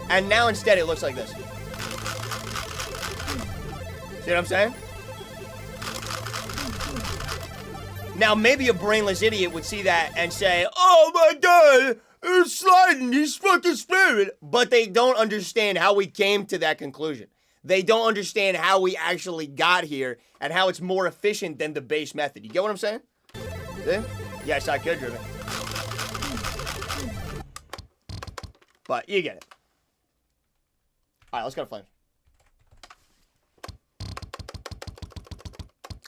And now instead it looks like this. See what I'm saying? Now maybe a brainless idiot would see that and say, oh my god, it's sliding, he's fucking spamming. But they don't understand how we came to that conclusion. They don't understand how we actually got here and how it's more efficient than the base method. You get what I'm saying? See? Yes, I could driven. But you get it. Alright, let's go to flames.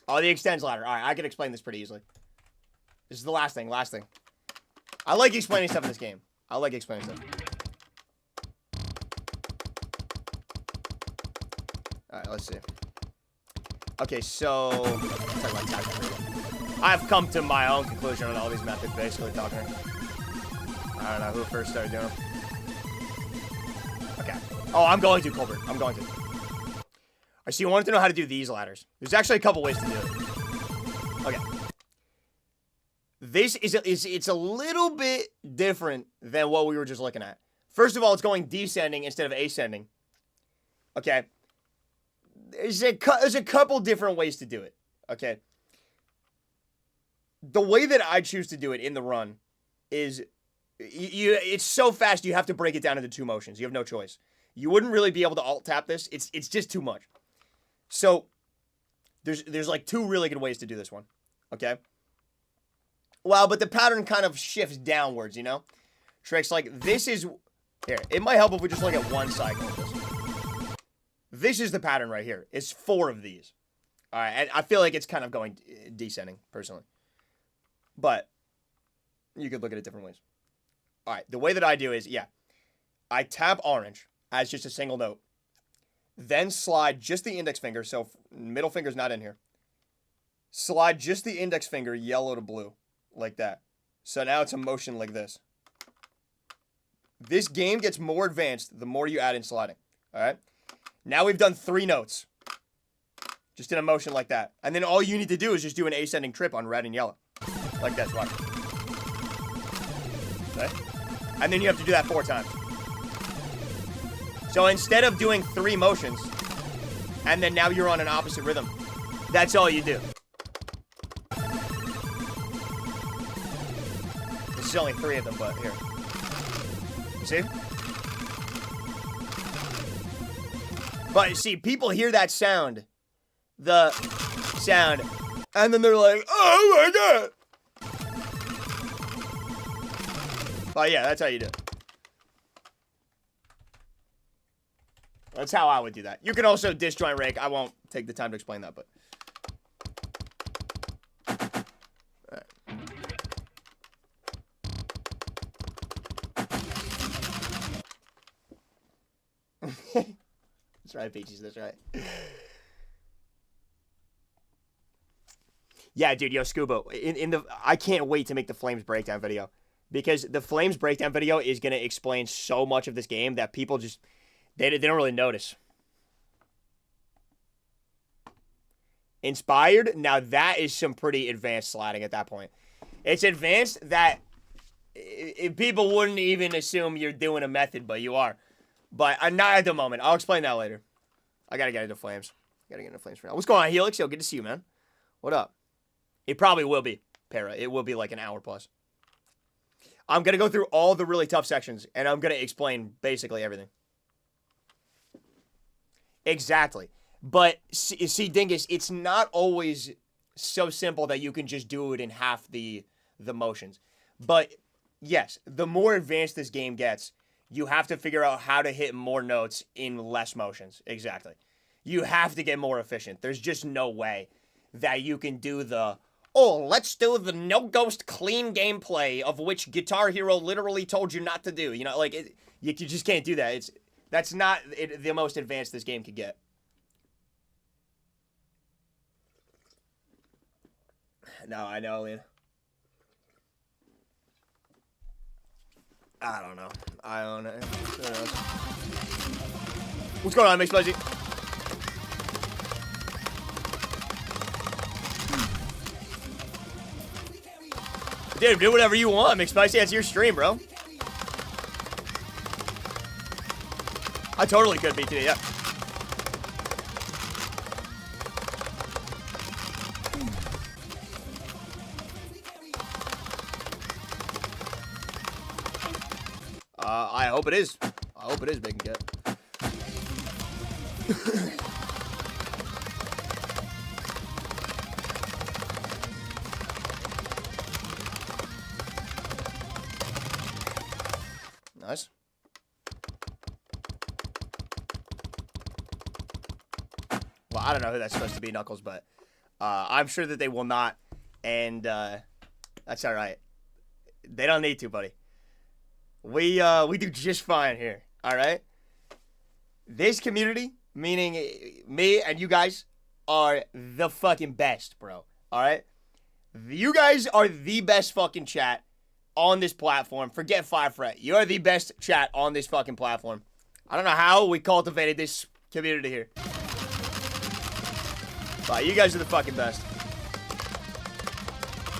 Oh, the extends ladder. Alright, I can explain this pretty easily. This is the last thing. I like explaining stuff in this game. Alright, let's see. Okay, so... Talk about tactics. I've come to my own conclusion on all these methods, basically, talking. I don't know who first started doing them. Okay. Oh, I'm going to, Colbert. I'm going to. I see you wanted to know how to do these ladders. There's actually a couple ways to do it. Okay. This is it's a little bit different than what we were just looking at. First of all, it's going descending instead of ascending. Okay. There's a couple different ways to do it. Okay. The way that I choose to do it in the run is it's so fast you have to break it down into two motions. You have no choice. You wouldn't really be able to alt tap this. It's just too much. So there's like two really good ways to do this one. Okay? Well, but the pattern kind of shifts downwards, you know? Tricks like this is here. It might help if we just look at one cycle of this. This is the pattern right here. It's 4 of these. All right, and I feel like it's kind of going descending personally. But you could look at it different ways. All right, the way that I do is, yeah, I tap orange as just a single note. Then slide just the index finger, so middle finger's not in here. Slide just the index finger yellow to blue, like that. So now it's a motion like this. This game gets more advanced the more you add in sliding, all right? Now we've done 3 notes. Just in a motion like that. And then all you need to do is just do an ascending trip on red and yellow. Like this, watch. Okay? And then you have to do that 4 times. So instead of doing 3 motions, and then now you're on an opposite rhythm, that's all you do. This is only 3 of them, but here. You see? But see, people hear that sound, the sound, and then they're like, oh my god! But yeah, that's how you do it. That's how I would do that. You can also disjoint rake. I won't take the time to explain that, but. Alright. That's right, Peaches. That's right. Yeah, dude, yo, Scuba. I can't wait to make the Flames breakdown video. Because the Flames breakdown video is going to explain so much of this game that people just... They don't really notice. Inspired? Now that is some pretty advanced sliding at that point. It's advanced that people wouldn't even assume you're doing a method, but you are. But not at the moment. I'll explain that later. I gotta get into Flames. Gotta get into Flames for now. What's going on, Helix? Yo, good to see you, man. What up? It probably will be, Para. It will be like an hour plus. I'm gonna go through all the really tough sections, and I'm gonna explain basically everything. Exactly. But, see, Dingus, it's not always so simple that you can just do it in half the motions. But, yes, the more advanced this game gets, you have to figure out how to hit more notes in less motions. Exactly. You have to get more efficient. There's just no way that you can do the, oh, let's do the no-ghost clean gameplay of which Guitar Hero literally told you not to do. You know, like, you just can't do that. That's not the most advanced this game could get. No, I know, Lena. I don't know. I don't know. What's going on, McSpicy? Dude, do whatever you want, McSpicy. That's your stream, bro. I totally could be today, yeah. I hope it is. I hope it is big and get. Nice. Well, I don't know who that's supposed to be, Knuckles, but I'm sure that they will not, and that's all right. They don't need to, buddy. We do just fine here, all right? This community, meaning me and you guys, are the fucking best, bro, all right? You guys are the best fucking chat on this platform. Forget Five Fret. You're the best chat on this fucking platform. I don't know how we cultivated this community here. But you guys are the fucking best.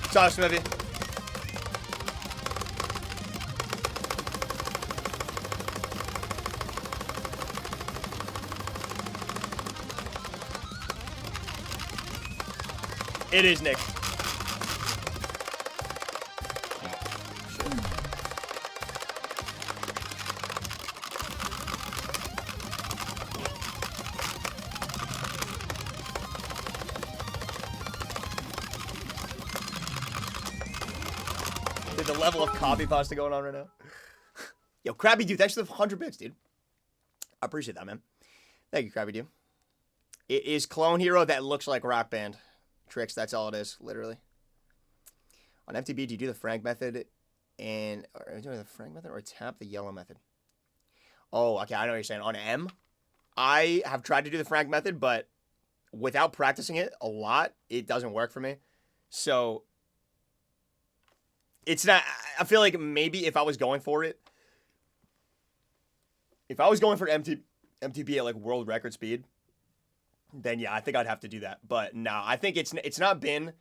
What's up, Smithy? It is Nick. Dude, the level of copy pasta going on right now. Yo, Krabby Dude, thanks for the 100 bits, dude. I appreciate that, man. Thank you, Krabby Dude. It is Clone Hero that looks like Rock Band. Tricks, that's all it is, literally. On FTB, do you do the Frank method and are you doing the Frank method or tap the yellow method? Oh, okay, I know what you're saying. On M, I have tried to do the Frank method, but without practicing it a lot, it doesn't work for me. So it's not. I feel like maybe if I was going for it, if I was going for MTB at like world record speed, then yeah, I think I'd have to do that. But no, I think it's not been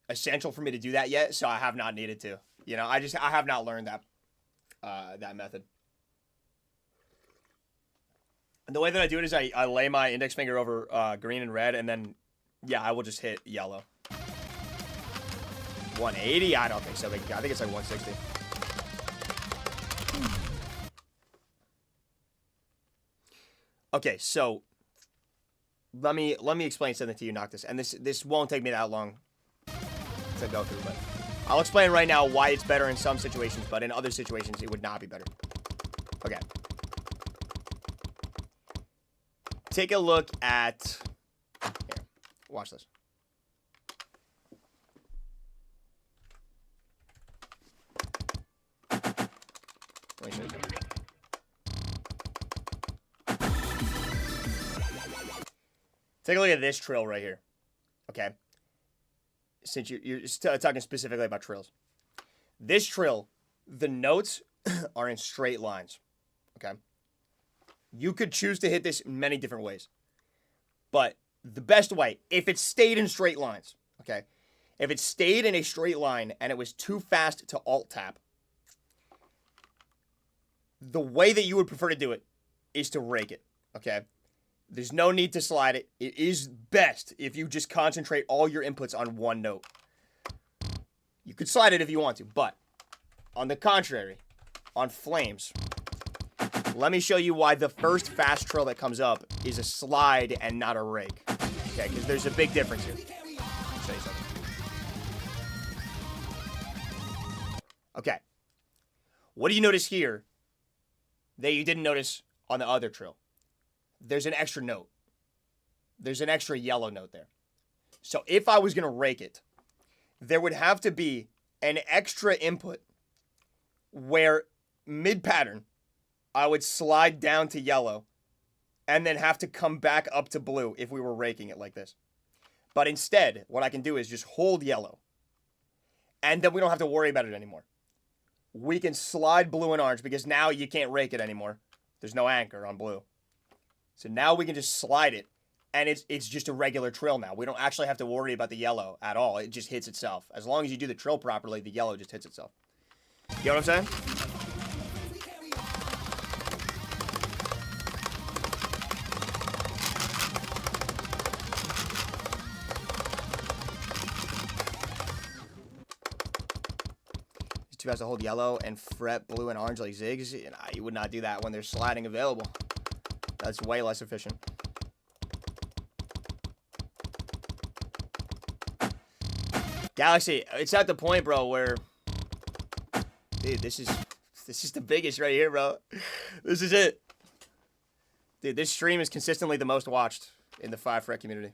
essential for me to do that yet, so I have not needed to. You know, I have not learned that method. And the way that I do it is I lay my index finger over green and red, and then yeah, I will just hit yellow. 180? I don't think so. I think it's like 160. Okay, so let me explain something to you, Noctis, and this won't take me that long to go through, but I'll explain right now why it's better in some situations, but in other situations it would not be better. Okay. Take a look at here. Watch this. Let me show you something. Take a look at this trill right here, okay? Since you're talking specifically about trills. This trill, the notes are in straight lines, okay? You could choose to hit this in many different ways. But the best way, if it stayed in straight lines, okay? If it stayed in a straight line and it was too fast to alt-tap, the way that you would prefer to do it is to rake it, okay? There's no need to slide it. It is best if you just concentrate all your inputs on one note. You could slide it if you want to, but on the contrary, on Flames, let me show you why the first fast trill that comes up is a slide and not a rake. Okay, because there's a big difference here. I'll show you something. Okay. What do you notice here that you didn't notice on the other trill? There's an extra note. There's an extra yellow note there. So if I was going to rake it, there would have to be an extra input where mid-pattern, I would slide down to yellow and then have to come back up to blue if we were raking it like this. But instead, what I can do is just hold yellow. And then we don't have to worry about it anymore. We can slide blue and orange because now you can't rake it anymore. There's no anchor on blue. So now we can just slide it, and it's just a regular trill now. We don't actually have to worry about the yellow at all. It just hits itself. As long as you do the trill properly, the yellow just hits itself. You know what I'm saying? YouTube has to hold yellow and fret blue and orange like zigs. Nah, you would not do that when there's sliding available. That's way less efficient. Galaxy, it's at the point, bro, where, dude, this is the biggest right here, bro. This is it. Dude, this stream is consistently the most watched in the 5FRET community.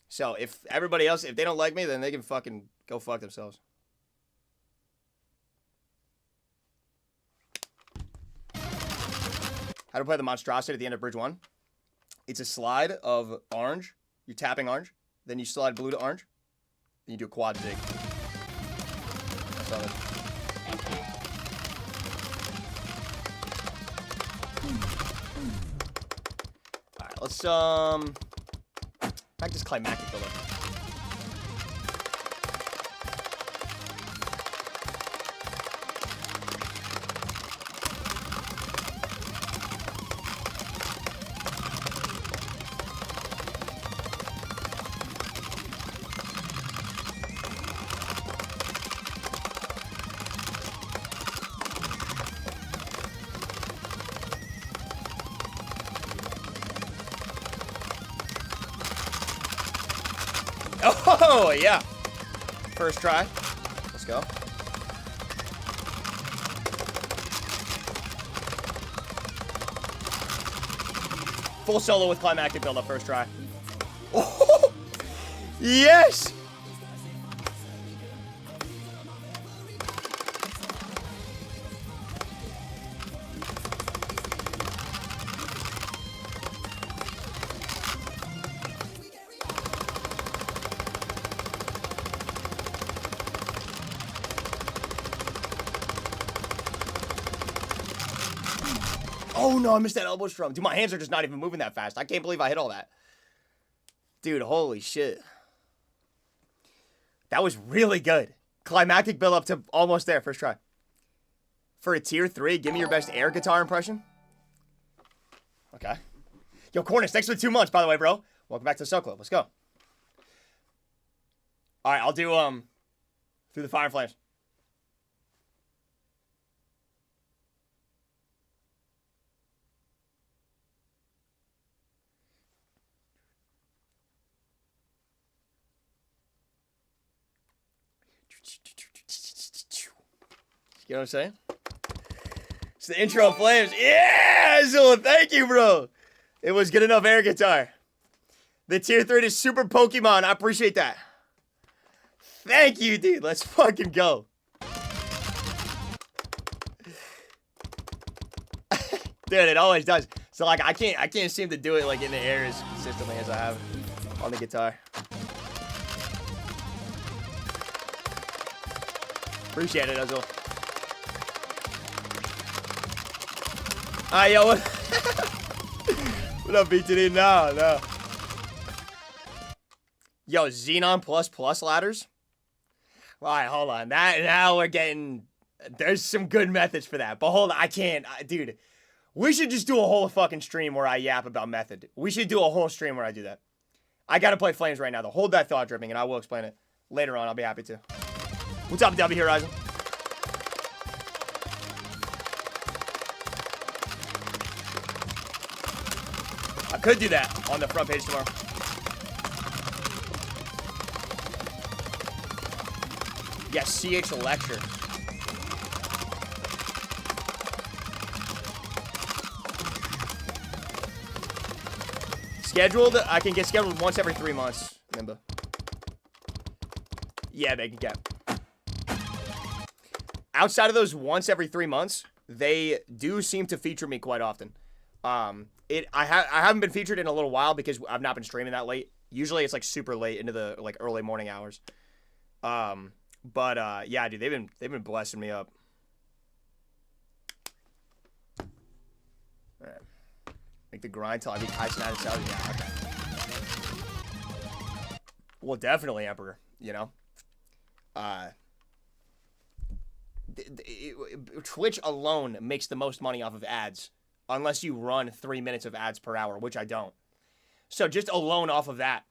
So if everybody else, if they don't like me, then they can fucking go fuck themselves. How to play the monstrosity at the end of Bridge 1? It's a slide of orange. You're tapping orange. Then you slide blue to orange. Then you do a quad zig. That's all it is. Alright, let's practice climactic buildup. Oh, yeah. First try. Let's go. Full solo with climactic build up first try. Oh, yes! Oh no, I missed that elbow strum. Dude, my hands are just not even moving that fast. I can't believe I hit all that. Dude, holy shit. That was really good. Climactic build up to almost there, first try. For a tier 3, give me your best air guitar impression. Okay. Yo, Cornish, thanks for the 2 months, by the way, bro. Welcome back to the Soul Club. Let's go. Alright, I'll do Through the Fire and Flames. You know what I'm saying? It's the intro of Flames. Yeah, Azul, thank you, bro. It was good enough air guitar. The tier 3 is Super Pokemon. I appreciate that. Thank you, dude. Let's fucking go. Dude, it always does. So like I can't seem to do it like in the air as consistently as I have on the guitar. Appreciate it, Azul. Yo, what? What up, BTD? No. Yo, Xenon plus ladders? Alright, hold on. Now we're getting... There's some good methods for that. But hold on, I can't... dude, we should just do a whole fucking stream where I yap about method. We should do a whole stream where I do that. I gotta play Flames right now, though. Hold that thought dripping, and I will explain it later on. I'll be happy to. What's up, W Horizon? I could do that on the front page tomorrow. Yes, CH lecture. Scheduled, I can get scheduled once every 3 months, Nimba. Yeah, Bacon Cap. Outside of those once every 3 months, they do seem to feature me quite often. I haven't been featured in a little while because I've not been streaming that late. Usually it's like super late into the like early morning hours. Yeah, dude, they've been blessing me up. All right. Make the grind till I beat Tyson out of cells. Yeah, okay. Well, definitely, Emperor. You know, Twitch alone makes the most money off of ads, unless you run 3 minutes of ads per hour, which I don't. So just alone off of that,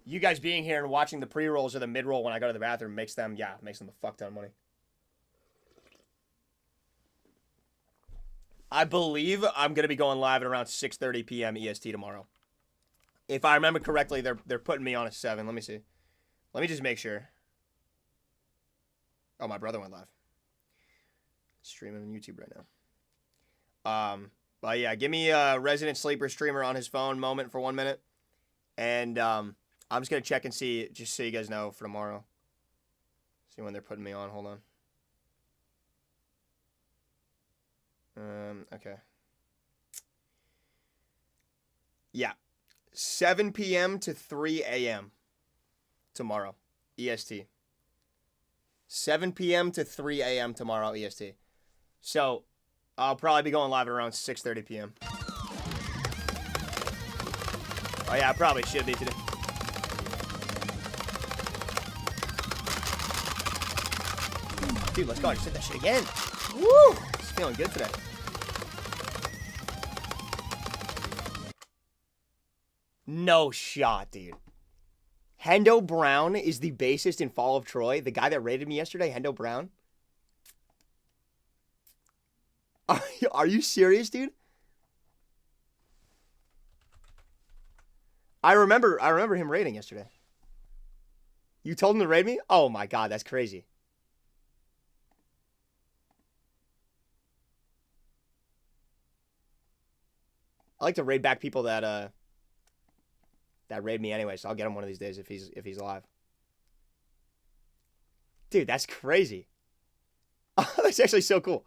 you guys being here and watching the pre-rolls or the mid-roll when I go to the bathroom makes them a fuck ton of money. I believe I'm going to be going live at around 6:30 p.m. EST tomorrow. If I remember correctly, they're putting me on at 7. Let me see. Let me just make sure. Oh, my brother went live. Streaming on YouTube right now. But yeah, give me a Resident Sleeper streamer on his phone moment for 1 minute. And I'm just going to check and see, just so you guys know, for tomorrow. See when they're putting me on. Hold on. Okay. Yeah. 7 p.m. to 3 a.m. tomorrow, EST. 7 p.m. to 3 a.m. tomorrow, EST. So, I'll probably be going live at around 6:30 p.m. Oh, yeah, I probably should be today. Dude, let's go. I just hit that shit again. Woo! It's feeling good today. No shot, dude. Hendo Brown is the bassist in Fall of Troy. The guy that raided me yesterday, Hendo Brown. Are you serious, dude? I remember him raiding yesterday. You told him to raid me? Oh my god, that's crazy. I like to raid back people that raid me anyway, so I'll get him one of these days if he's alive. Dude, that's crazy. Oh, that's actually so cool.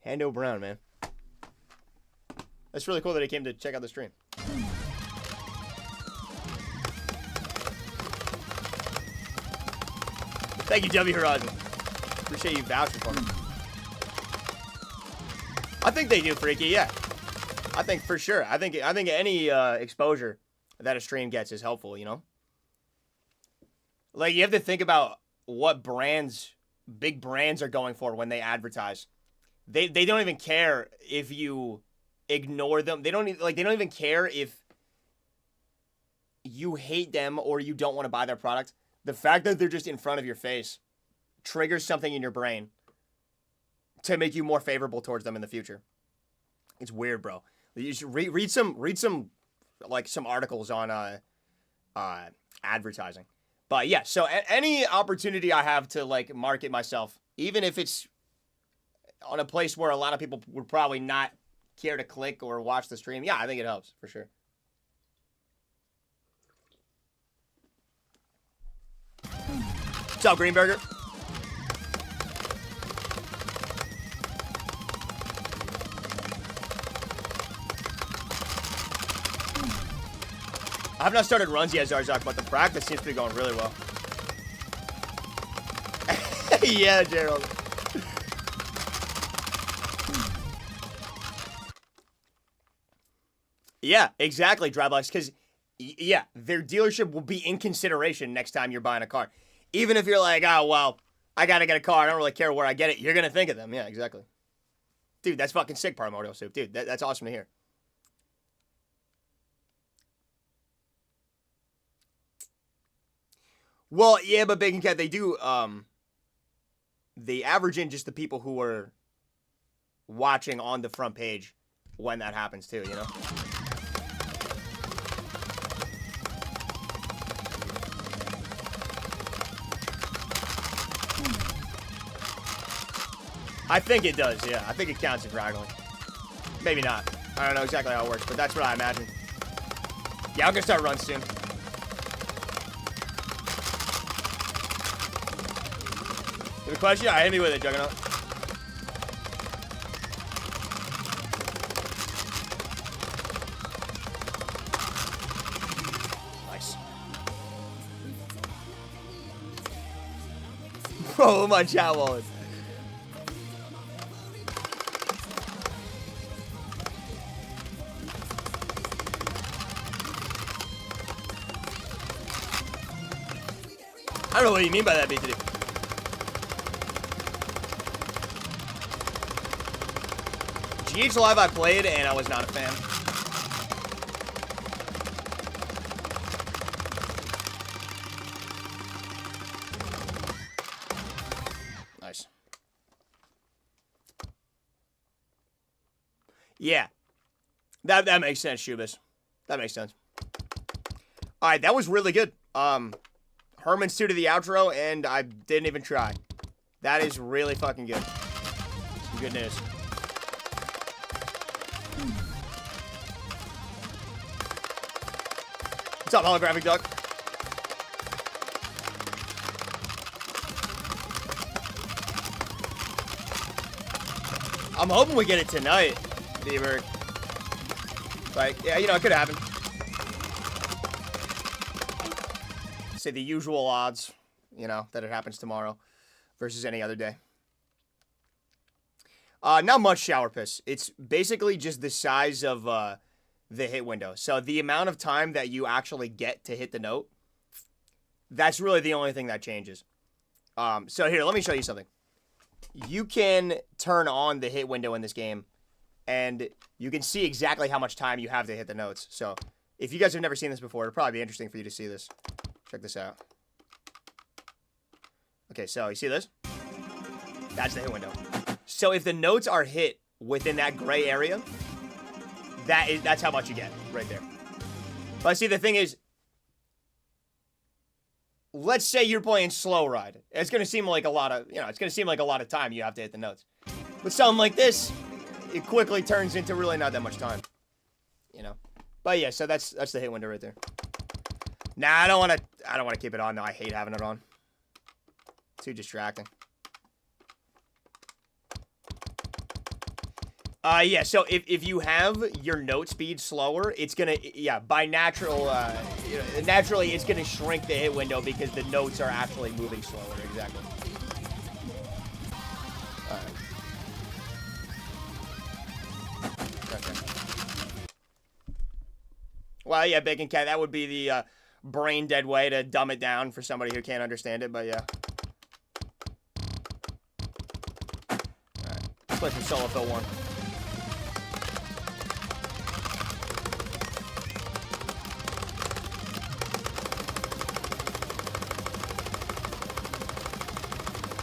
Hendo Brown, man. That's really cool that he came to check out the stream. Thank you, W Horizon. Appreciate you vouching for me. I think they do, Freaky, yeah. I think for sure. I think any exposure that a stream gets is helpful, you know? Like, you have to think about what big brands are going for when they advertise. They don't even care if you ignore them. They don't even care if you hate them or you don't want to buy their product. The fact that they're just in front of your face triggers something in your brain to make you more favorable towards them in the future. It's weird, bro. You should read some like some articles on advertising. But yeah, so any opportunity I have to like market myself, even if it's on a place where a lot of people would probably not care to click or watch the stream, yeah, I think it helps for sure. What's up, Greenberger? I have not started runs yet, Zarzak, but the practice seems to be going really well. Yeah, Gerald. Yeah, exactly, Drybox, because, yeah, their dealership will be in consideration next time you're buying a car. Even if you're like, oh, well, I got to get a car. I don't really care where I get it. You're going to think of them. Yeah, exactly. Dude, that's fucking sick, Primordial Soup. Dude, that's awesome to hear. Well, yeah, but Bacon Cat, they do, they average in just the people who are watching on the front page when that happens too, you know? I think it does, yeah. I think it counts as rattling. Maybe not. I don't know exactly how it works, but that's what I imagine. Yeah, I'm gonna start runs soon. You have a question? I hit me with it, Juggernaut. Nice. Bro, my chat wallet. I don't know what you mean by that, BTD. GH Live I played, and I was not a fan. Yeah. That makes sense, Shubis. That makes sense. All right, that was really good. Herman's 2 to the outro, and I didn't even try. That is really fucking good. Some good news. What's up, holographic duck? I'm hoping we get it tonight, Bieber. Like, yeah, you know, it could happen. Say the usual odds, you know, that it happens tomorrow versus any other day. Not much shower piss. It's basically just the size of the hit window. So the amount of time that you actually get to hit the note, that's really the only thing that changes. So here, let me show you something. You can turn on the hit window in this game, and you can see exactly how much time you have to hit the notes. So if you guys have never seen this before, it'll probably be interesting for you to see this. Check this out. Okay, so you see this? That's the hit window. So if the notes are hit within that gray area, that's how much you get right there. But see, the thing is, let's say you're playing slow ride. It's going to seem like a lot of, it's going to seem like a lot of time you have to hit the notes. With something like this, it quickly turns into really not that much time, you know. But yeah, so that's the hit window right there. Nah, I don't want to keep it on. No, I hate having it on. Too distracting. Yeah, so if you have your note speed slower, it's gonna, by naturally it's gonna shrink the hit window because the notes are actually moving slower, exactly. Alright. Okay. Well, yeah, Bacon Cat, that would be the, brain dead way to dumb it down for somebody who can't understand it, but yeah. Alright, let's play some Solo Fill 1.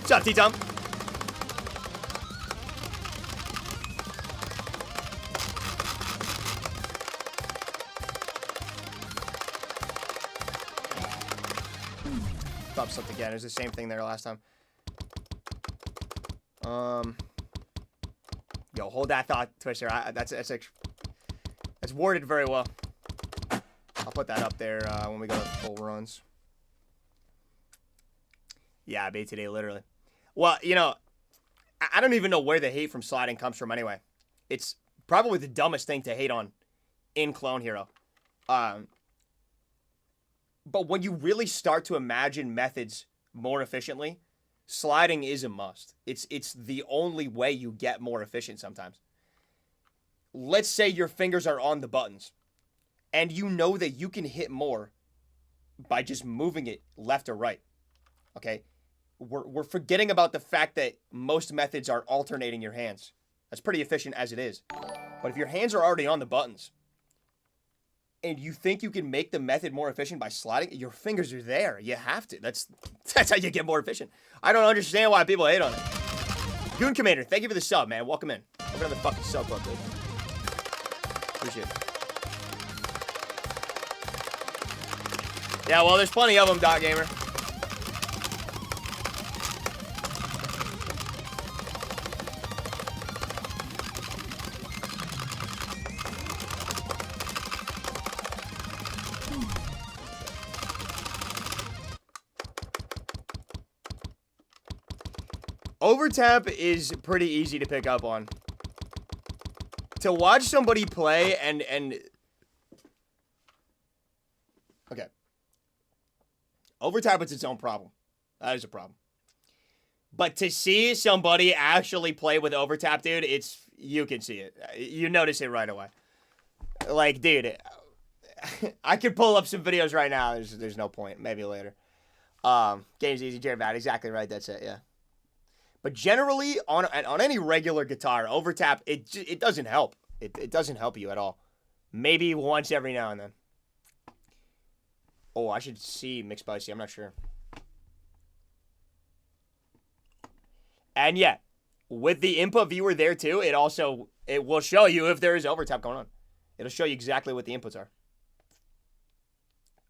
What's up, T-Tom? Thought slipped again. It was the same thing there last time. Yo, hold that thought, Twister. That's worded very well. I'll put that up there when we go to full runs. Yeah, I beat today, literally. Well, you know, I don't even know where the hate from sliding comes from anyway. It's probably the dumbest thing to hate on in Clone Hero. But when you really start to imagine methods more efficiently, sliding is a must. It's the only way you get more efficient sometimes. Let's say your fingers are on the buttons, and you know that you can hit more by just moving it left or right. Okay? We're forgetting about the fact that most methods are alternating your hands. That's pretty efficient as it is. But if your hands are already on the buttons, and you think you can make the method more efficient by sliding, your fingers are there. You have to. That's how you get more efficient. I don't understand why people hate on it. Goon Commander, thank you for the sub, man. Welcome in. Welcome to the fucking sub club, dude. Appreciate it. Yeah, well, there's plenty of them, Dot Gamer. Overtap is pretty easy to pick up on. To watch somebody play and okay. Overtap is its own problem. That is a problem. But to see somebody actually play with overtap, dude, you can see it. You notice it right away. Like, dude, I could pull up some videos right now. There's no point. Maybe later. Game's easy, Jared Bad. Exactly right. That's it. Yeah. But generally, on any regular guitar, overtap, it doesn't help. It doesn't help you at all. Maybe once every now and then. Oh, I should see McSpicy. I'm not sure. And yeah, with the input viewer there too, it also It will show you if there is overtap going on. It'll show you exactly what the inputs are.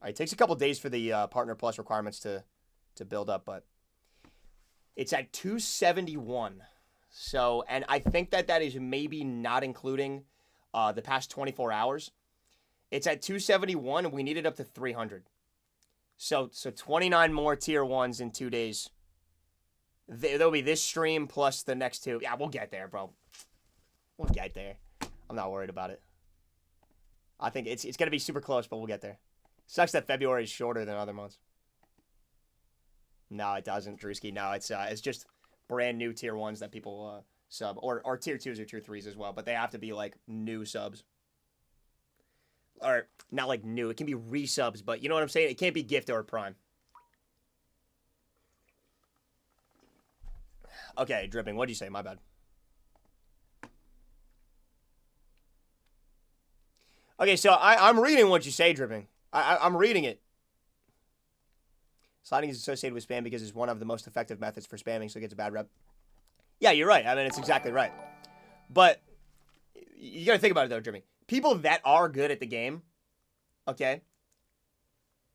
All right, it takes a couple days for the Partner Plus requirements to build up, but it's at 271. So, and I think that is maybe not including the past 24 hours. It's at 271, and we need it up to 300. So 29 more tier 1s in 2 days. There'll be this stream plus the next 2. Yeah, we'll get there, bro. We'll get there. I'm not worried about it. I think it's going to be super close, but we'll get there. Sucks that February is shorter than other months. No, it doesn't, Drewski. No, it's just brand new tier 1s that people sub. Or tier 2s or tier 3s as well, but they have to be, like, new subs. Or, not like new. It can be resubs, but you know what I'm saying? It can't be gift or prime. Okay, Dripping, what'd you say? My bad. Okay, so I'm reading what you say, Dripping. I'm reading it. Sliding is associated with spam because it's one of the most effective methods for spamming, so it gets a bad rep. Yeah, you're right. I mean, it's exactly right. But you gotta think about it, though, Dripping. People that are good at the game, okay?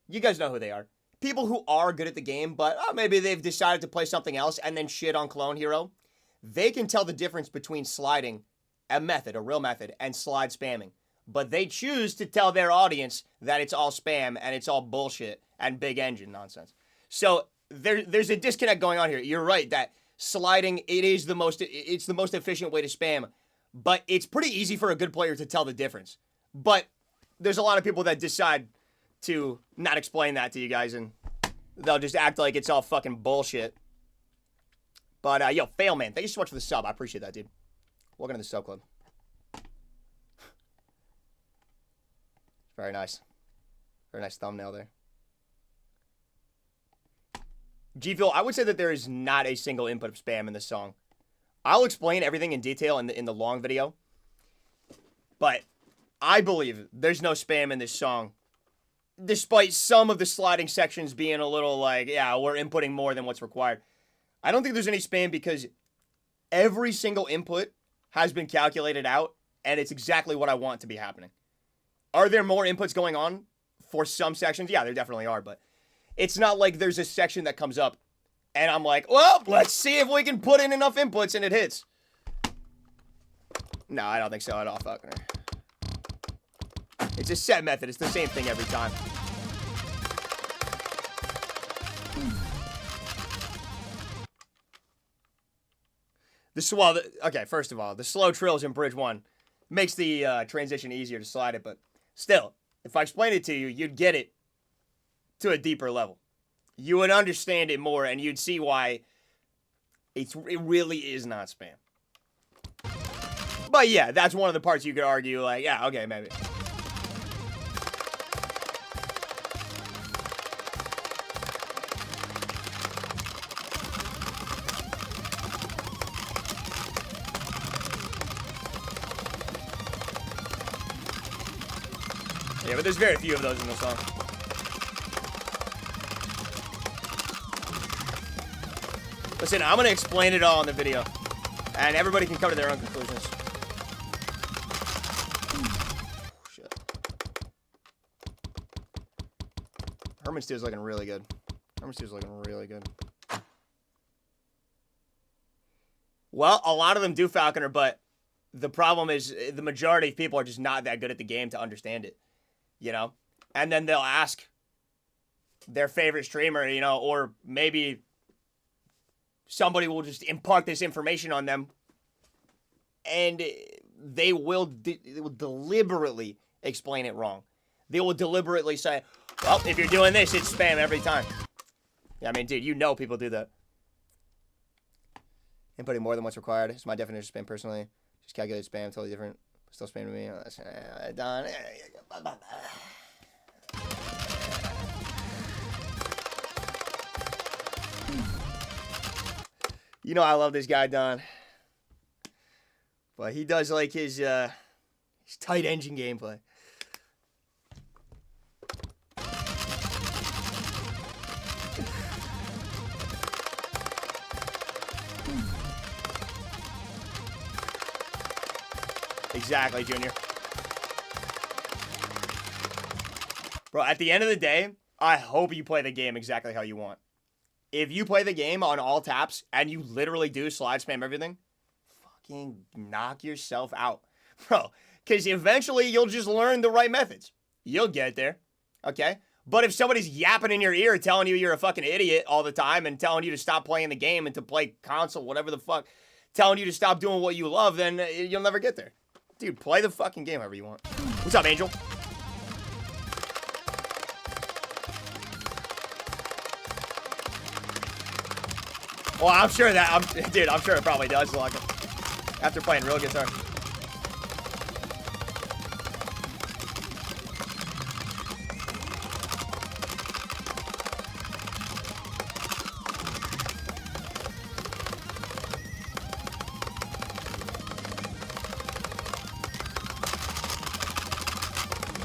You guys know who they are. People who are good at the game, but maybe they've decided to play something else and then shit on Clone Hero. They can tell the difference between sliding, a method, a real method, and slide spamming. But they choose to tell their audience that it's all spam and it's all bullshit and big engine nonsense. So there's a disconnect going on here. You're right that sliding, it's the most efficient way to spam. But it's pretty easy for a good player to tell the difference. But there's a lot of people that decide to not explain that to you guys, and they'll just act like it's all fucking bullshit. But, yo, Fail Man, thank you so much for the sub. I appreciate that, dude. Welcome to the sub club. Very nice. Very nice thumbnail there. G-Phil, I would say that there is not a single input of spam in this song. I'll explain everything in detail in the long video. But I believe there's no spam in this song. Despite some of the sliding sections being a little like, yeah, we're inputting more than what's required. I don't think there's any spam because every single input has been calculated out, and it's exactly what I want to be happening. Are there more inputs going on for some sections? Yeah, there definitely are, but it's not like there's a section that comes up and I'm like, well, let's see if we can put in enough inputs and it hits. No, I don't think so at all, fucker. It's a set method. It's the same thing every time. Okay, first of all, the slow trills in Bridge 1 makes the transition easier to slide it, but still, if I explained it to you, you'd get it to a deeper level. You would understand it more, and you'd see why it really is not spam. But yeah, that's one of the parts you could argue, like, yeah, okay, maybe. Yeah, but there's very few of those in the song. Listen, I'm going to explain it all in the video. And everybody can come to their own conclusions. Shit. Herman Stew's looking really good. Herman Stew's looking really good. Well, a lot of them do Falconer, but the problem is the majority of people are just not that good at the game to understand it. You know? And then they'll ask their favorite streamer, you know, or maybe somebody will just impart this information on them, and they will deliberately explain it wrong. They will deliberately say, well, if you're doing this, it's spam every time. Yeah, I mean, dude, you know people do that. Inputting more than what's required is my definition of spam personally. Just calculate spam, totally different. Still spam to me. Done. You know I love this guy, Don. But he does like his tight engine gameplay. Exactly, Junior. Bro, at the end of the day, I hope you play the game exactly how you want. If you play the game on all taps and you literally do slide spam everything, fucking knock yourself out. Bro, because eventually you'll just learn the right methods. You'll get there, okay? But if somebody's yapping in your ear telling you you're a fucking idiot all the time and telling you to stop playing the game and to play console, whatever the fuck, telling you to stop doing what you love, then you'll never get there. Dude, play the fucking game however you want. What's up, Angel? Well, I'm sure that, dude, I'm sure it probably does, like, after playing real guitar.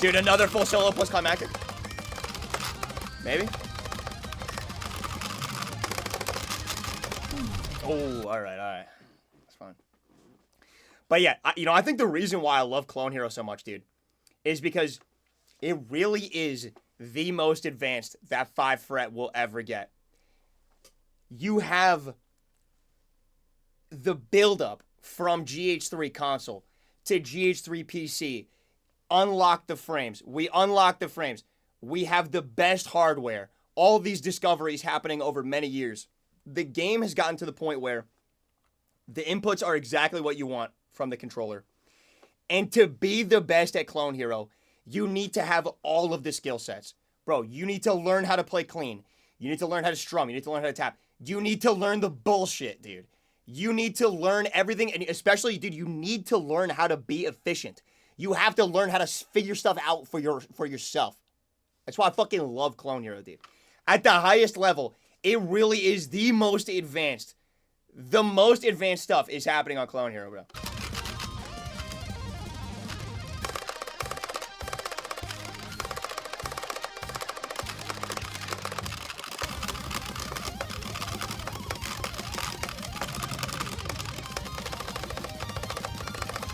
Dude, another full solo plus climactic? Maybe? Oh, all right. That's fine. But yeah, I think the reason why I love Clone Hero so much, dude, is because it really is the most advanced that 5 fret will ever get. You have the buildup from GH3 console to GH3 PC. Unlock the frames. We unlock the frames. We have the best hardware. All these discoveries happening over many years. The game has gotten to the point where the inputs are exactly what you want from the controller. And to be the best at Clone Hero, you need to have all of the skill sets. Bro, you need to learn how to play clean. You need to learn how to strum. You need to learn how to tap. You need to learn the bullshit, dude. You need to learn everything. And especially, dude, you need to learn how to be efficient. You have to learn how to figure stuff out for yourself. That's why I fucking love Clone Hero, dude. At the highest level, it really is the most advanced. The most advanced stuff is happening on Clone Hero, bro.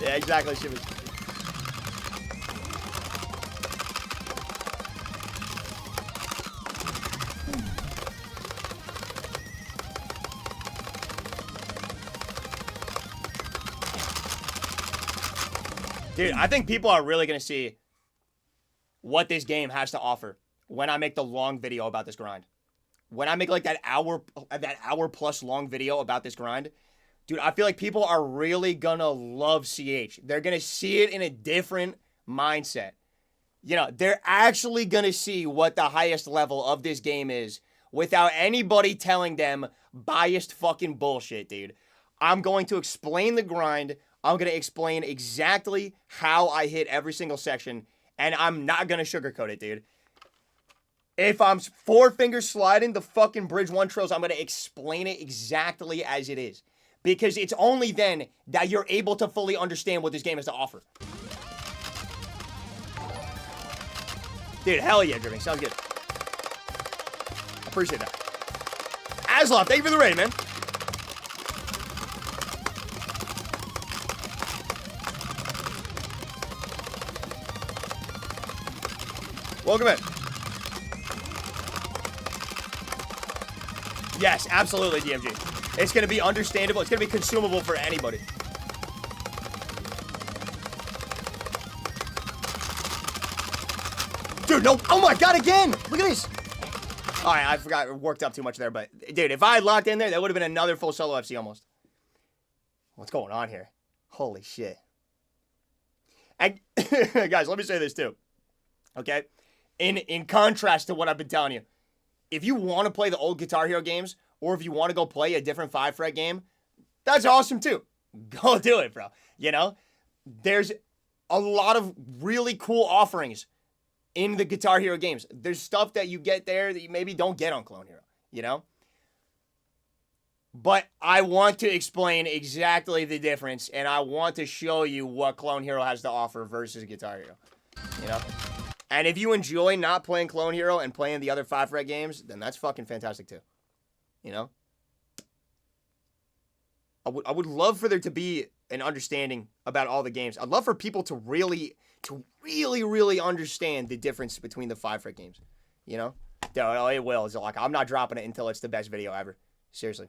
Yeah, exactly, Shivers. Dude, I think people are really going to see what this game has to offer when I make the long video about this grind. When I make like that hour plus long video about this grind, dude, I feel like people are really going to love CH. They're going to see it in a different mindset. You know, they're actually going to see what the highest level of this game is without anybody telling them biased fucking bullshit, dude. I'm going to explain the grind. I'm going to explain exactly how I hit every single section, and I'm not going to sugarcoat it, dude. If I'm 4-finger sliding the fucking Bridge 1 trills, I'm going to explain it exactly as it is. Because it's only then that you're able to fully understand what this game has to offer. Dude, hell yeah, Dripping. Sounds good. Appreciate that. Aslov, thank you for the raid, man. Welcome in. Yes, absolutely, DMG. It's going to be understandable. It's going to be consumable for anybody. Dude, no. Oh my god, again. Look at this. All right, I forgot. I worked up too much there. But, dude, if I had locked in there, that would have been another full solo FC almost. What's going on here? Holy shit. And, guys, let me say this too. Okay? In contrast to what I've been telling you, if you want to play the old Guitar Hero games, or if you want to go play a different 5-fret game, that's awesome too. Go do it, bro. You know, there's a lot of really cool offerings in the Guitar Hero games. There's stuff that you get there that you maybe don't get on Clone Hero, you know? But I want to explain exactly the difference, and I want to show you what Clone Hero has to offer versus Guitar Hero, you know? And if you enjoy not playing Clone Hero and playing the other 5-fret games, then that's fucking fantastic too. You know? I would love for there to be an understanding about all the games. I'd love for people to really understand the difference between the Five Fret games. You know? No, it will. It's like, I'm not dropping it until it's the best video ever. Seriously.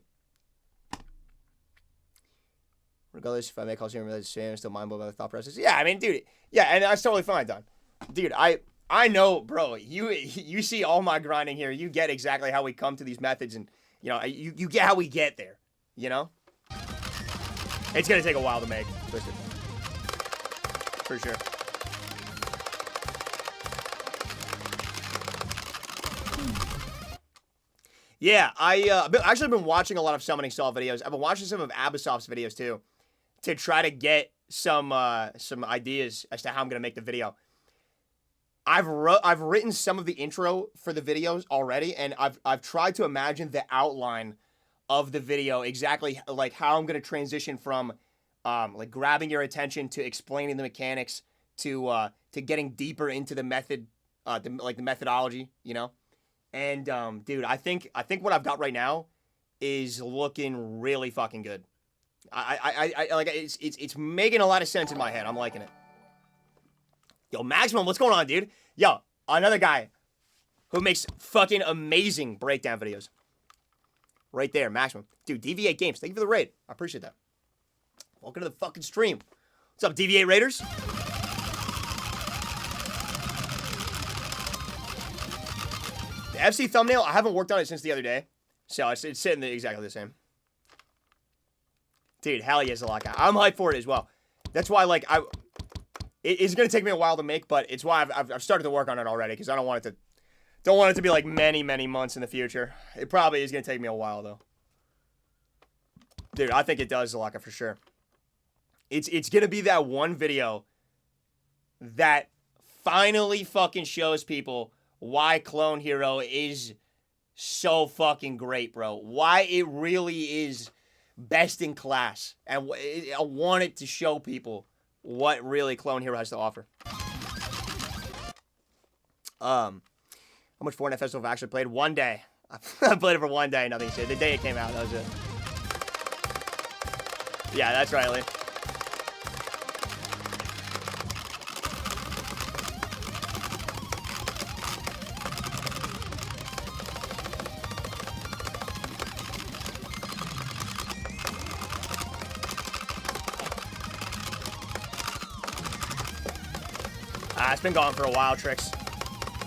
Regardless, if I make calls here, I'm still mind blown by the thought process. Yeah, I mean, dude. Yeah, and that's totally fine, Don. Dude, I know, bro. You see all my grinding here. You get exactly how we come to these methods, and you know, you get how we get there. You know, it's gonna take a while to make, Twisted, for sure. Yeah, I've actually been watching a lot of Summoning Saw videos. I've been watching some of Abasoft's videos too, to try to get some ideas as to how I'm gonna make the video. I've written some of the intro for the videos already, and I've tried to imagine the outline of the video, exactly like how I'm gonna transition from like grabbing your attention to explaining the mechanics to getting deeper into the method, the methodology, you know. And dude, I think what I've got right now is looking really fucking good. I like it's making a lot of sense in my head. I'm liking it. Yo, Maximum, what's going on, dude? Yo, another guy who makes fucking amazing breakdown videos. Right there, Maximum. Dude, DV8 Games, thank you for the raid. I appreciate that. Welcome to the fucking stream. What's up, DV8 Raiders? The FC thumbnail, I haven't worked on it since the other day. So it's sitting exactly the same. Dude, hell yeah, Zalaka. I'm hyped for it as well. That's why, like, it's gonna take me a while to make, but it's why I've started to work on it already, because I don't want it to be like many months in the future. It probably is gonna take me a while though. Dude, I think it does, Zalaka, for sure. It's gonna be that one video that finally fucking shows people why Clone Hero is so fucking great, bro. Why it really is best in class. And I want it to show people what really Clone Hero has to offer. How much Fortnite Festival have I actually played? One day. I played it for one day, nothing shit. The day it came out, that was it. Yeah, that's right, Lee. It's been gone for a while, Trix.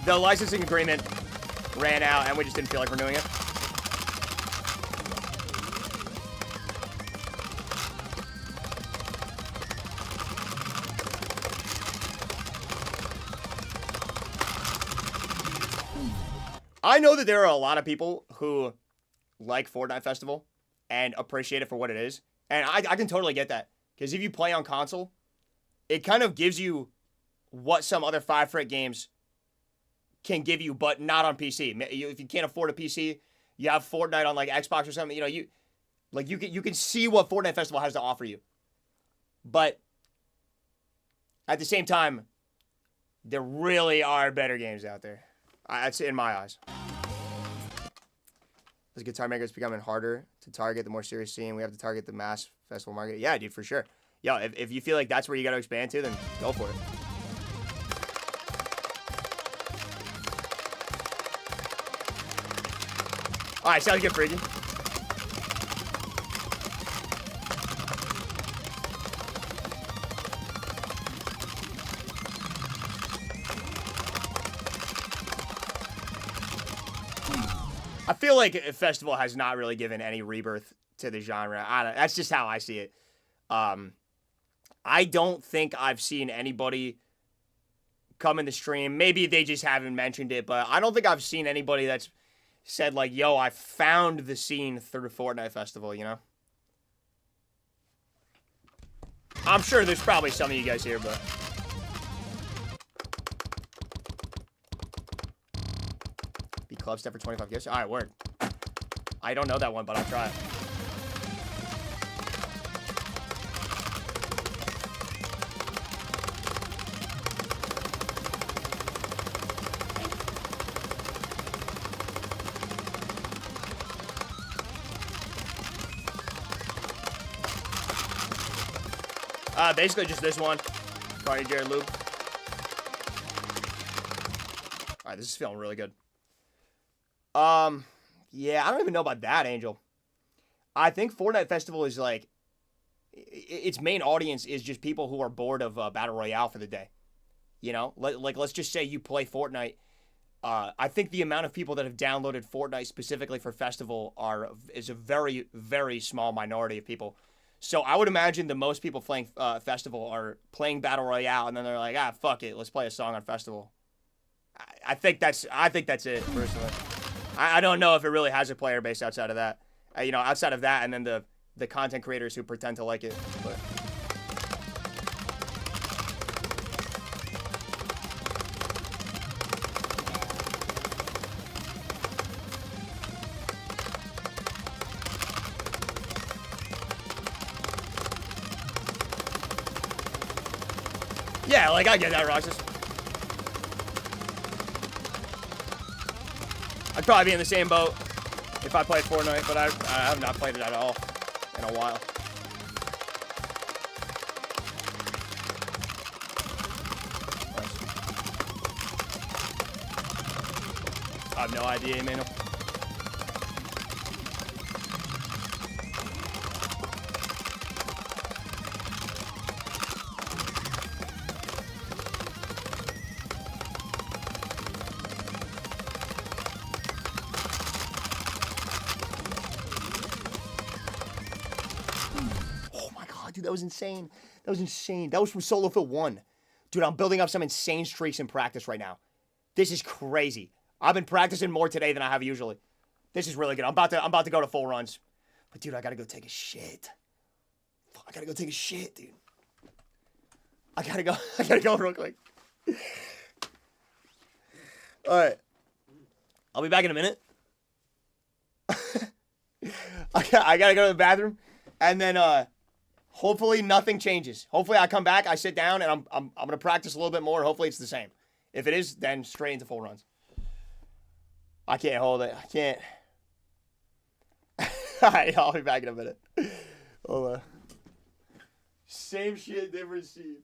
The licensing agreement ran out, and we just didn't feel like renewing it. I know that there are a lot of people who like Fortnite Festival and appreciate it for what it is, and I can totally get that. Because if you play on console, it kind of gives you what some other Five Fret games can give you, but not on PC. If you can't afford a PC, you have Fortnite on like Xbox or something. You know, you can see what Fortnite Festival has to offer you. But at the same time, there really are better games out there. That's in my eyes. As guitar makers becoming harder to target, the more serious scene, we have to target the mass festival market. Yeah, dude, for sure. Yo, if you feel like that's where you got to expand to, then go for it. All right, sounds good, Freaky. I feel like Festival has not really given any rebirth to the genre. That's just how I see it. I don't think I've seen anybody come in the stream. Maybe they just haven't mentioned it, but I don't think I've seen anybody that's said, like, yo, I found the scene through Fortnite Festival, you know? I'm sure there's probably some of you guys here, but... Be club step for 25 gifts? Alright, word. I don't know that one, but I'll try it. Basically just this one. Cardi Jared loop. All right, this is feeling really good. Yeah, I don't even know about that, Angel. I think Fortnite Festival is like, its main audience is just people who are bored of Battle Royale for the day. You know, like let's just say you play Fortnite. I think the amount of people that have downloaded Fortnite specifically for Festival is a very, very small minority of people. So I would imagine the most people playing Festival are playing Battle Royale, and then they're like, fuck it, let's play a song on Festival. I think that's it personally. I don't know if it really has a player base outside of that. Outside of that, and then the content creators who pretend to like it. But yeah, like I get that, Roxas. I'd probably be in the same boat if I played Fortnite, but I have not played it at all in a while. I have no idea, Emmanuel. Dude, that was insane. That was insane. That was from Solo Fill 1. Dude, I'm building up some insane streaks in practice right now. This is crazy. I've been practicing more today than I have usually. This is really good. I'm about to go to full runs. But dude, I gotta go take a shit. I gotta go take a shit, dude. I gotta go real quick. Alright. I'll be back in a minute. I gotta go to the bathroom. And then hopefully nothing changes. Hopefully I come back, I sit down, and I'm gonna practice a little bit more. Hopefully it's the same. If it is, then straight into full runs. I can't hold it. I can't. Alright, I'll be back in a minute. Hold on. Same shit, different scene.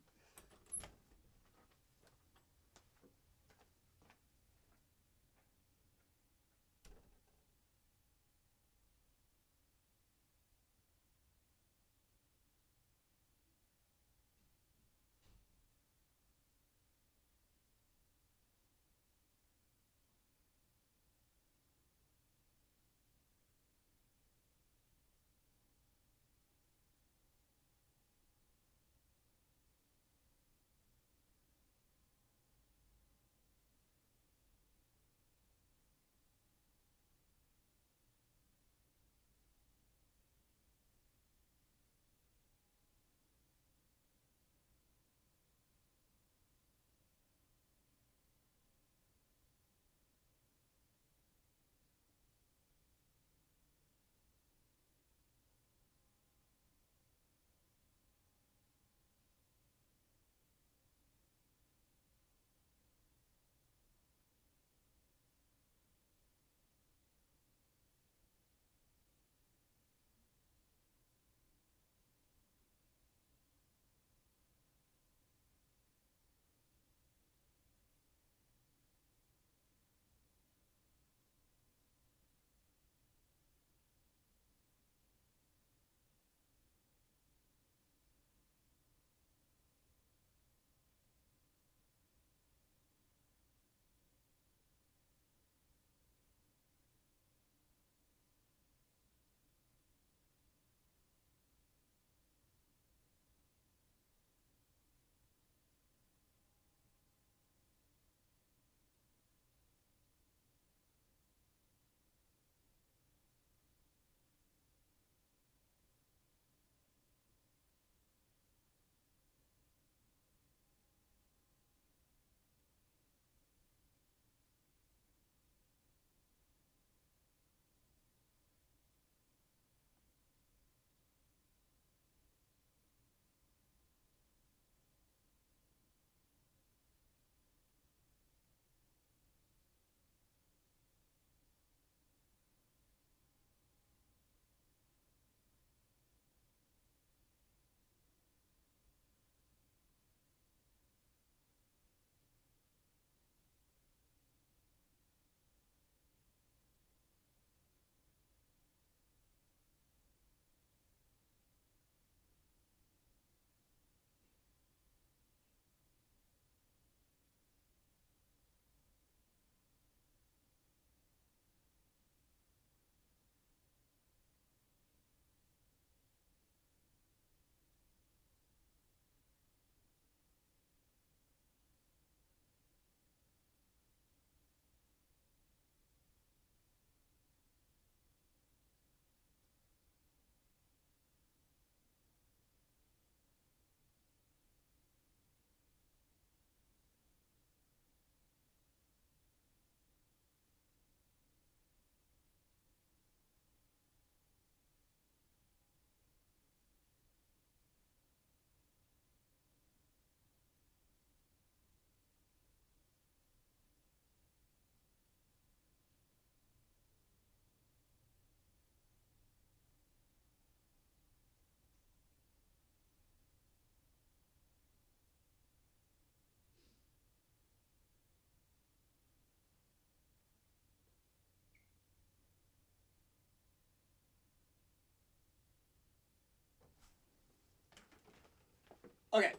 Okay.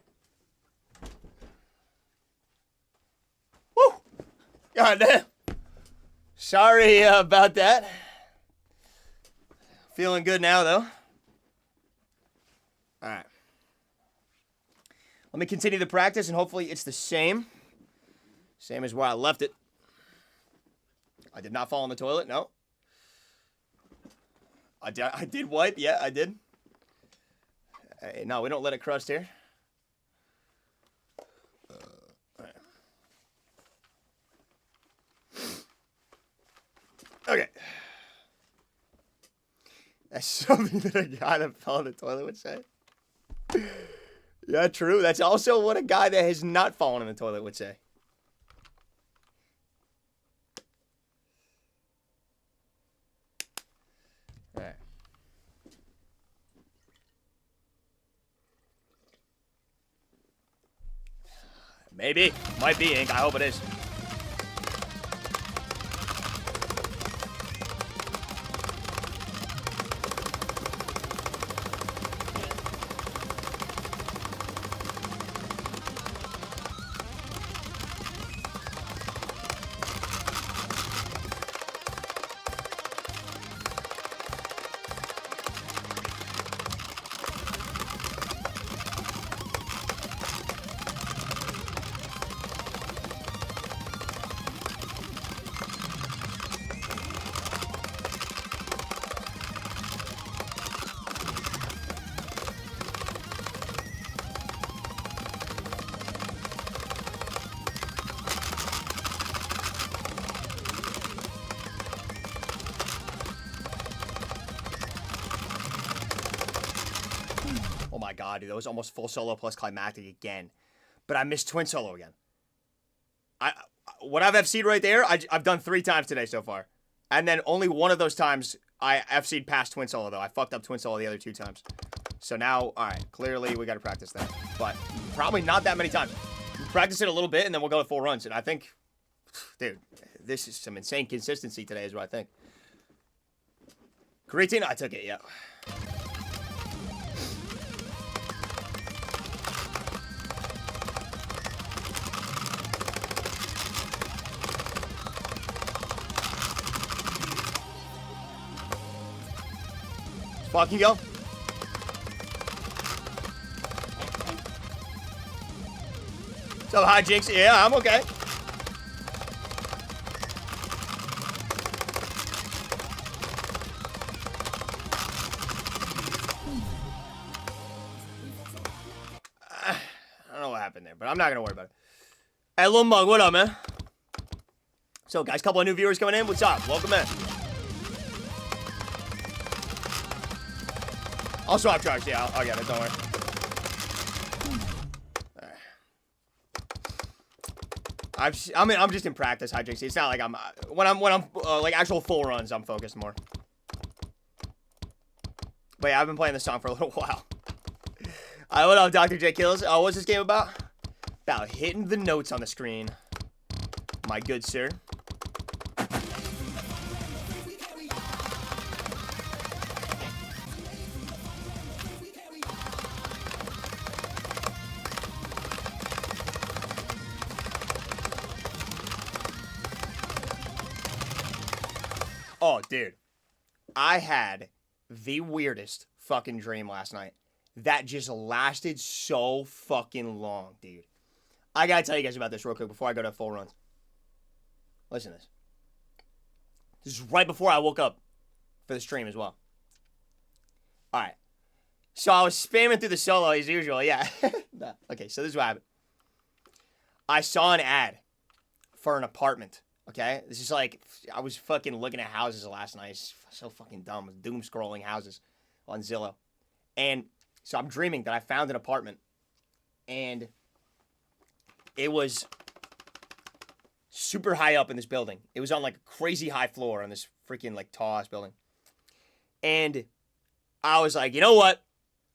Woo! God damn. Sorry about that. Feeling good now, though. All right. Let me continue the practice, and hopefully it's the same. Same as where I left it. I did not fall in the toilet, no. I did wipe, yeah, I did. Hey, no, we don't let it crust here. All right. Okay. That's something that a guy that fell in the toilet would say. Yeah, true. That's also what a guy that has not fallen in the toilet would say. All right. Maybe. Might be ink. I hope it is. Oh my god, dude, that was almost full solo plus climactic again. But I missed twin solo again. What I've FC'd right there, I've done 3 times today so far. And then only one of those times I FC'd past twin solo, though. I fucked up twin solo the other 2 times. So now, alright, clearly we gotta practice that. But probably not that many times. We'll practice it a little bit, and then we'll go to full runs. And I think, dude, this is some insane consistency today is what I think. Creatine, I took it, yeah. Fucking go. What's up, Hijinks? Yeah, I'm okay. I don't know what happened there, but I'm not gonna worry about it. Hey, Lil Mug, what up, man? So, guys, couple of new viewers coming in. What's up? Welcome in. I'll swap trucks, yeah, I'll get it, don't worry. I'm just in practice, Hijinks. It's not like I'm when I'm like actual full runs, I'm focused more. But yeah, I've been playing this song for a little while. What up, Dr. J Kills? What's this game about? About hitting the notes on the screen, my good sir. Oh, dude. I had the weirdest fucking dream last night that just lasted so fucking long, dude. I gotta tell you guys about this real quick before I go to full runs. Listen to this. This is right before I woke up for the stream as well. Alright. So I was spamming through the solo as usual, yeah. Okay, so this is what happened. I saw an ad for an apartment. Okay, this is like, I was fucking looking at houses last night. It's so fucking dumb. Doom scrolling houses on Zillow. And so I'm dreaming that I found an apartment. And it was super high up in this building. It was on like a crazy high floor on this freaking like tall ass building. And I was like, you know what?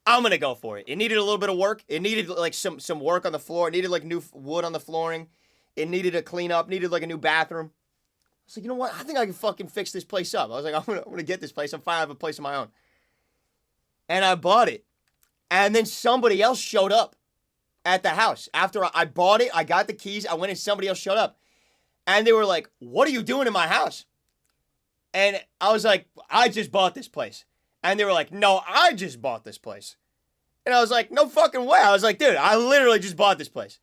I'm going to go for it. It needed a little bit of work. It needed like some work on the floor. It needed like new wood on the flooring. It needed a clean up, needed like a new bathroom. I was like, you know what? I think I can fucking fix this place up. I was like, I'm gonna get this place. I'm fine. I have a place of my own. And I bought it. And then somebody else showed up at the house. After I bought it, I got the keys. I went and somebody else showed up. And they were like, what are you doing in my house? And I was like, I just bought this place. And they were like, no, I just bought this place. And I was like, no fucking way. I was like, dude, I literally just bought this place.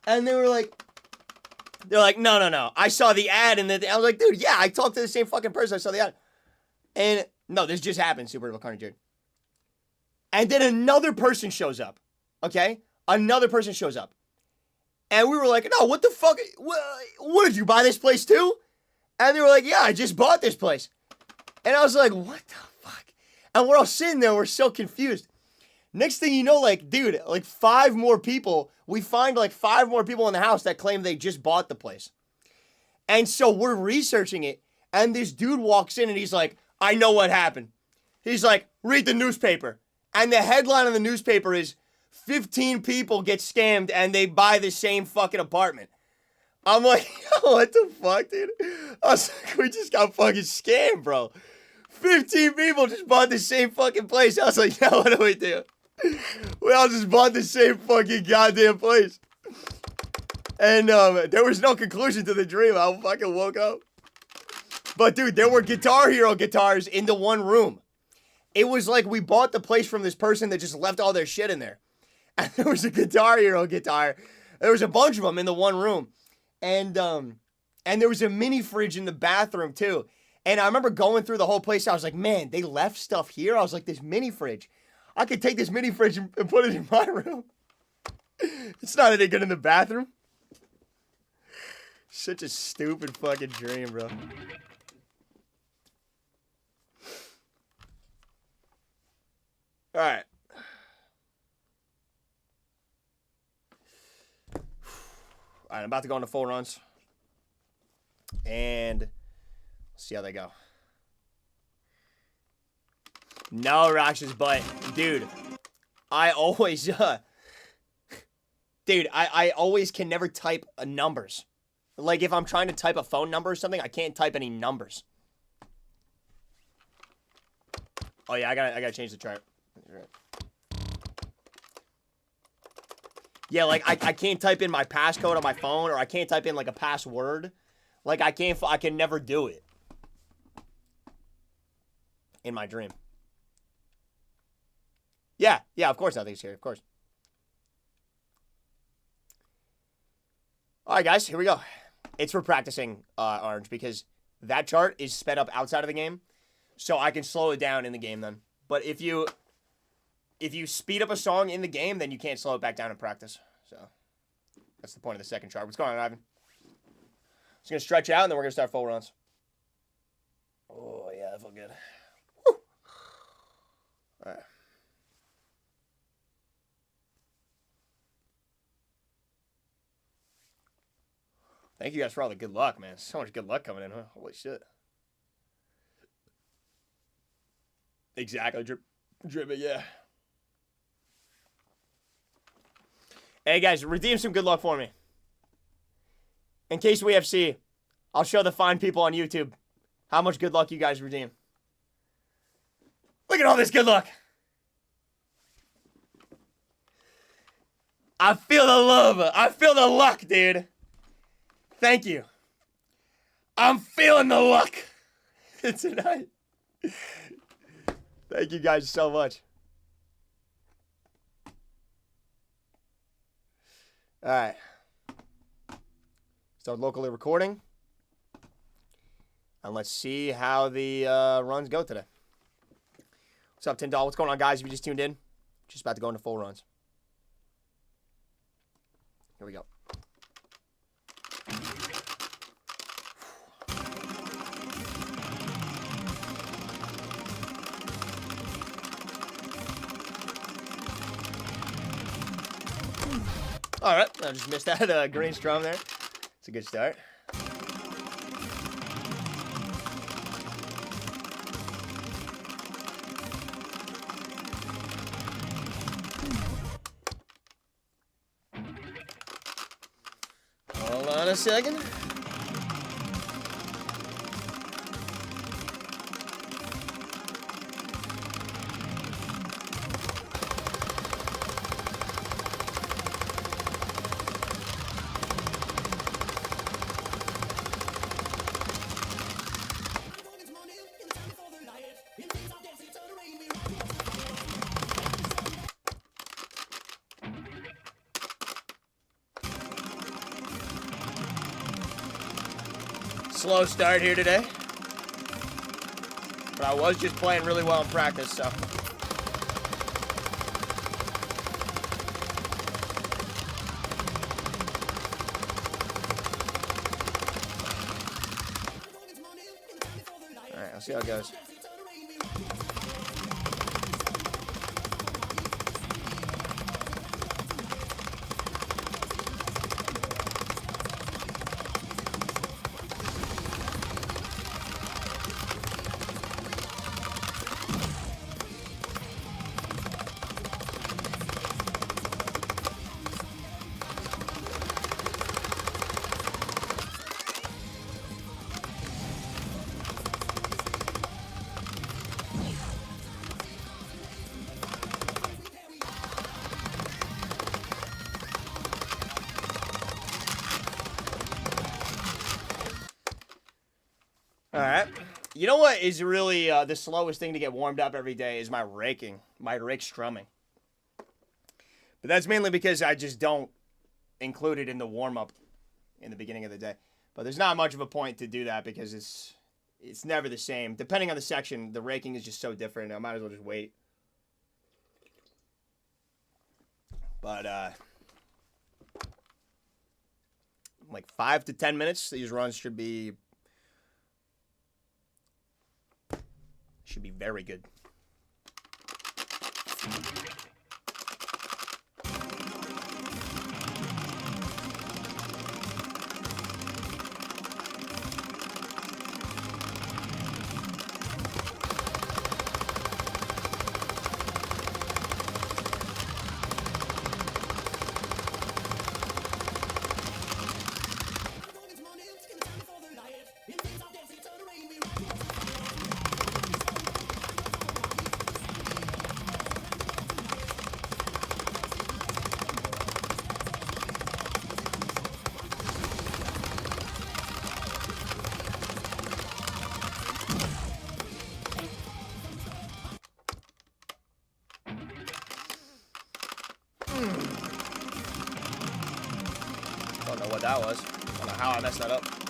And they're like, no. I saw the ad and I was like, dude, yeah, I talked to the same fucking person. I saw the ad. And no, this just happened, Super Bowl Carney Jared. And then another person shows up. Okay? Another person shows up. And we were like, no, what the fuck? What did you buy this place too? And they were like, yeah, I just bought this place. And I was like, what the fuck? And we're all sitting there, we're so confused. Next thing you know, like, dude, like 5 more people, we find like 5 more people in the house that claim they just bought the place. And so we're researching it, and this dude walks in and he's like, I know what happened. He's like, read the newspaper. And the headline of the newspaper is, 15 people get scammed and they buy the same fucking apartment. I'm like, what the fuck, dude? I was like, we just got fucking scammed, bro. 15 people just bought the same fucking place. I was like, yeah, what do we do? We all just bought the same fucking goddamn place. And there was no conclusion to the dream. I fucking woke up. But dude, there were Guitar Hero guitars in the one room. It was like we bought the place from this person that just left all their shit in there. And there was a Guitar Hero guitar. There was a bunch of them in the one room. And there was a mini fridge in the bathroom too. And I remember going through the whole place. I was like, man, they left stuff here. I was like, this mini fridge. I could take this mini fridge and put it in my room. It's not any good in the bathroom. Such a stupid fucking dream, bro. All right. All right, I'm about to go into full runs. And see how they go. No, Roxas, but dude, I always, I always can never type numbers. Like if I'm trying to type a phone number or something, I can't type any numbers. Oh yeah, I gotta change the chart. Yeah, like I can't type in my passcode on my phone, or I can't type in like a password. Like I can never do it in my dream. Yeah, of course nothing's here, of course. All right, guys, here we go. It's for practicing, Orange, because that chart is sped up outside of the game, so I can slow it down in the game then. But if you speed up a song in the game, then you can't slow it back down in practice. So that's the point of the second chart. What's going on, Ivan? Just going to stretch out, and then we're going to start full runs. Oh, yeah, that felt good. Woo. All right. Thank you guys for all the good luck, man. So much good luck coming in, huh? Holy shit. Exactly. Drip it, yeah. Hey, guys, redeem some good luck for me. In case we FC, I'll show the fine people on YouTube how much good luck you guys redeem. Look at all this good luck. I feel the love. I feel the luck, dude. Thank you. I'm feeling the luck tonight. Thank you guys so much. All right. Start locally recording. And let's see how the runs go today. What's up, Tyndall? What's going on, guys? If you just tuned in, just about to go into full runs. Here we go. All right, I just missed that green strum there. It's a good start. Hold on a second. Slow start here today. But I was just playing really well in practice, so. Alright, I'll see how it goes. All right. You know what is really the slowest thing to get warmed up every day is my raking, my rake strumming. But that's mainly because I just don't include it in the warm-up in the beginning of the day. But there's not much of a point to do that because it's never the same. Depending on the section, the raking is just so different. I might as well just wait. But like 5 to 10 minutes, these runs should be very good. Don't know what that was. I don't know how I messed that up.